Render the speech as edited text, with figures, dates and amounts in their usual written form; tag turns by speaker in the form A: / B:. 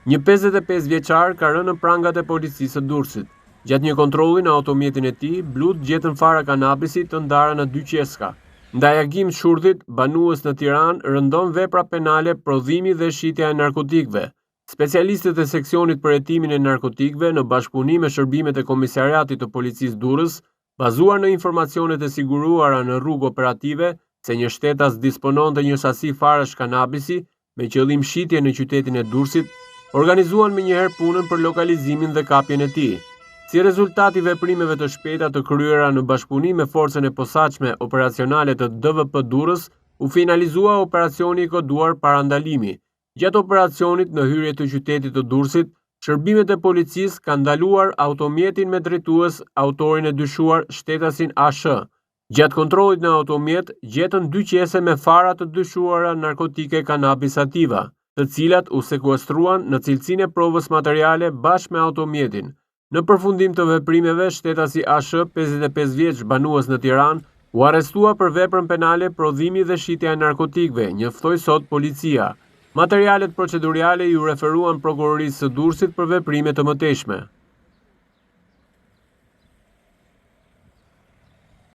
A: Një 55 vjeçar ka rënë në prangat e policisë së Durrësit. Gjatë një kontrolli në automjetin e tij, blut gjetën fara kanabisi të ndara në 2 qeska. Ndaj Agim Shurdhit, banues në Tiranë, rëndon vepra penale prodhimi dhe shitja e narkotikëve. Specialistët e seksionit për hetimin e narkotikëve në bashkëpunim me shërbimet e komisariatit të policisë Durrës, bazuar në informacionet e siguruara në rrugë operative se një shtetas dispononte një sasi farash kanabisi me qëllim shitje në qytetin e Durrësit, organizuan menjëherë punën për lokalizimin dhe kapjen e tij. Si rezultat i veprimeve të shpejta të kryera në bashkëpunim me forcën e posaçme operacionale të DVP Durrës, u finalizua operacioni i koduar parandalimi. Gjatë operacionit në hyrje të qytetit të Durrësit, shërbimet e policisë kanë ndaluar automjetin me drejtues autorin e dyshuar shtetasin ASH. Gjatë kontrollit në automjet, gjetën 2 qese me fara të dyshuara narkotike kanabis sativa, të cilat u sekuestruan në cilësinë e provës materiale bashkë me automjetin. Në përfundim të veprimeve, shtetasi ASH, 55 vjeç, banues në Tiranë, u arrestua për veprën penale prodhimi dhe shitja e narkotikëve, njoftoi sot policia. Materialet procedurale ju referuan prokurorisë së Durrësit për veprime të mëtejshme.